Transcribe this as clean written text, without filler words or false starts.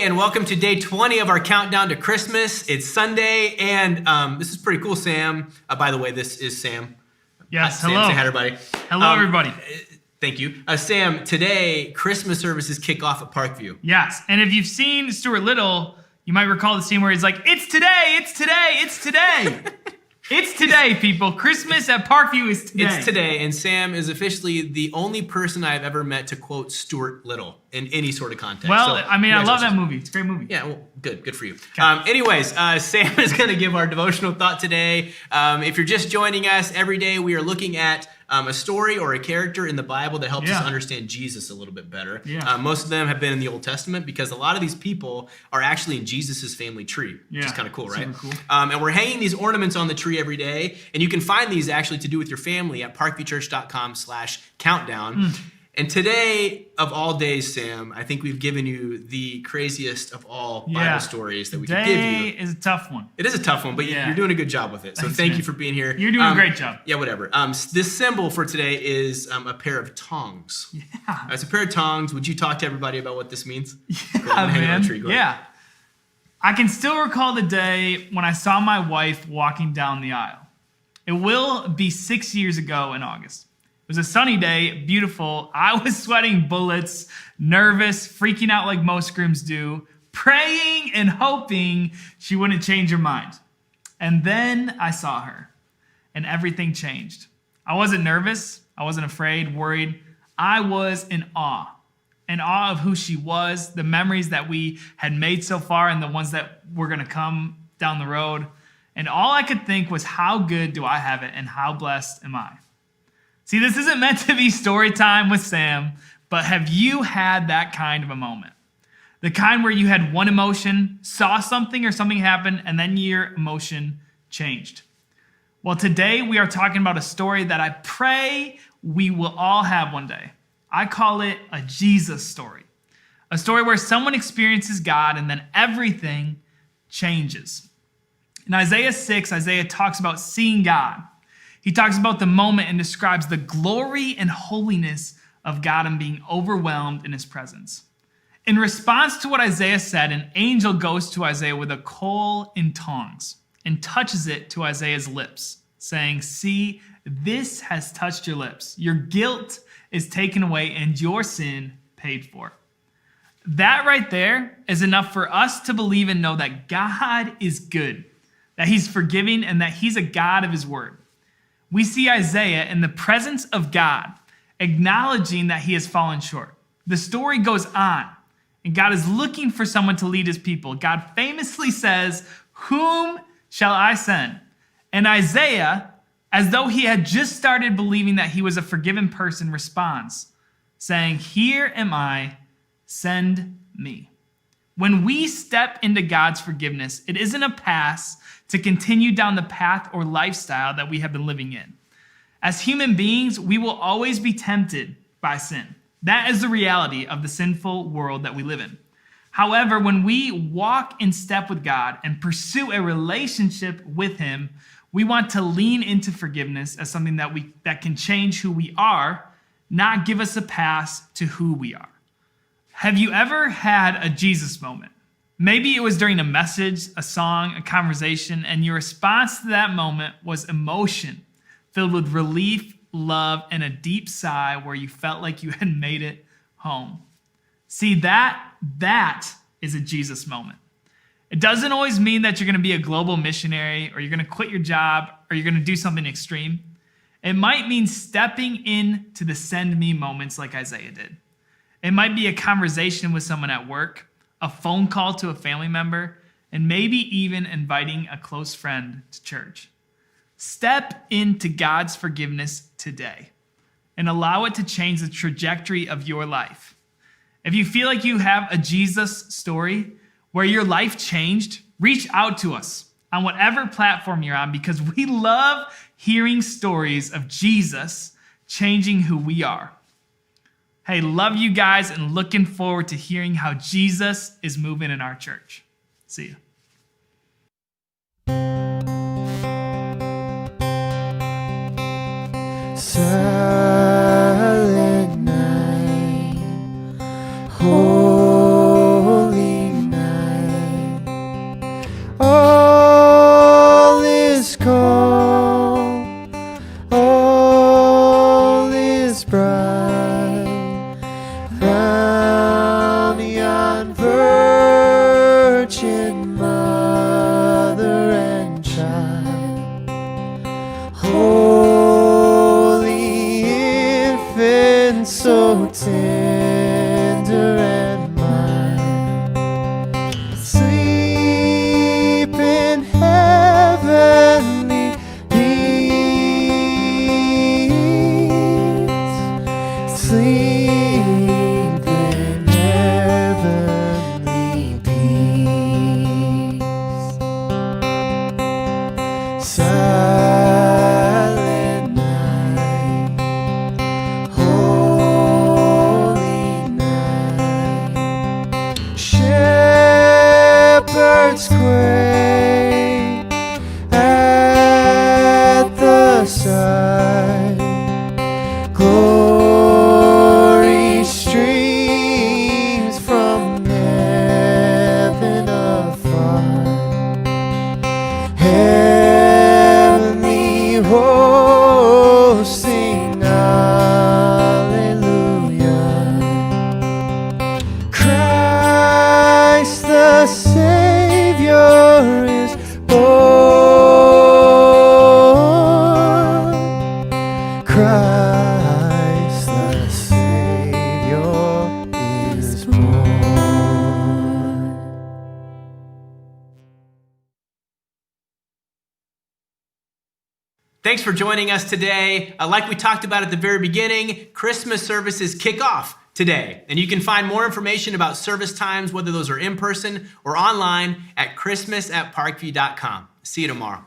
and welcome to day 20 of our countdown to Christmas. It's Sunday, and this is pretty cool, Sam. By the way, this is Sam. Yes, Sam, hello. say hi, everybody. Hello, everybody. Thank you. Sam, today, Christmas services kick off at Parkview. Yes, and if you've seen Stuart Little, you might recall the scene where he's like, it's today, it's today, it's today. It's today, people. Christmas at Parkview is today. It's today, and Sam is officially the only person I've ever met to quote Stuart Little in any sort of context. Well, So, I mean, I love that congratulations. movie. It's a great movie. Yeah, well, good for you. Okay. Anyways, Sam is going to give our devotional thought today. If you're just joining us, every day we are looking at a story or a character in the Bible that helps us understand Jesus a little bit better. Yeah. Most of them have been in the Old Testament because a lot of these people are actually in Jesus's family tree, which is Yeah, kind of cool, right? super cool. And we're hanging these ornaments on the tree every day, and you can find these actually to do with your family at parkviewchurch.com/countdown. And today, of all days, Sam, I think we've given you the craziest of all Bible stories that we could give Today you. is a tough one. It is a tough one, but Yeah. you're doing a good job with it. So Thanks, thank man. you for being here. You're doing a great job. Yeah, whatever. This symbol for today is a pair of tongs. Yeah. It's a pair of tongs. Would you talk to everybody about what this means? Go Yeah, ahead and hang on man. the tree. Go ahead. Yeah. I can still recall the day when I saw my wife walking down the aisle. It will be 6 years ago in August. It was a sunny day, beautiful. I was sweating bullets, nervous, freaking out like most grooms do, praying and hoping she wouldn't change her mind. And then I saw her, and everything changed. I wasn't nervous. I wasn't afraid, worried. I was in awe of who she was, the memories that we had made so far, and the ones that were going to come down the road. And all I could think was, how good do I have it, and how blessed am I? See, this isn't meant to be story time with Sam, but have you had that kind of a moment? The kind where you had one emotion, saw something or something happen, and then your emotion changed. Well, today we are talking about a story that I pray we will all have one day. I call it a Jesus story. A story where someone experiences God and then everything changes. In Isaiah 6, Isaiah talks about seeing God. He talks about the moment and describes the glory and holiness of God and being overwhelmed in his presence. In response to what Isaiah said, an angel goes to Isaiah with a coal and tongs and touches it to Isaiah's lips, saying, "See, this has touched your lips. Your guilt is taken away and your sin paid for." That right there is enough for us to believe and know that God is good, that he's forgiving, and that he's a God of his word. We see Isaiah in the presence of God, acknowledging that he has fallen short. The story goes on, and God is looking for someone to lead his people. God famously says, "Whom shall I send?" And Isaiah, as though he had just started believing that he was a forgiven person, responds, saying, "Here am I, send me." When we step into God's forgiveness, it isn't a pass to continue down the path or lifestyle that we have been living in. As human beings, we will always be tempted by sin. That is the reality of the sinful world that we live in. However, when we walk in step with God and pursue a relationship with him, we want to lean into forgiveness as something that can change who we are, not give us a pass to who we are. Have you ever had a Jesus moment? Maybe it was during a message, a song, a conversation, and your response to that moment was emotion, filled with relief, love, and a deep sigh where you felt like you had made it home. See, that is a Jesus moment. It doesn't always mean that you're going to be a global missionary or you're going to quit your job or you're going to do something extreme. It might mean stepping into the send me moments like Isaiah did. It might be a conversation with someone at work, a phone call to a family member, and maybe even inviting a close friend to church. Step into God's forgiveness today and allow it to change the trajectory of your life. If you feel like you have a Jesus story where your life changed, reach out to us on whatever platform you're on, because we love hearing stories of Jesus changing who we are. Hey, love you guys and looking forward to hearing how Jesus is moving in our church. See you. Silent night, holy night. Silent night, holy night, shepherds quake at the sight, glory streams from heaven afar. Heavenly hosts sing hallelujah. Christ the Savior is born. Christ the Savior is born. Thanks for joining us today. Like we talked about at the very beginning, Christmas services kick off today. And you can find more information about service times, whether those are in person or online, at christmas@parkview.com. See you tomorrow.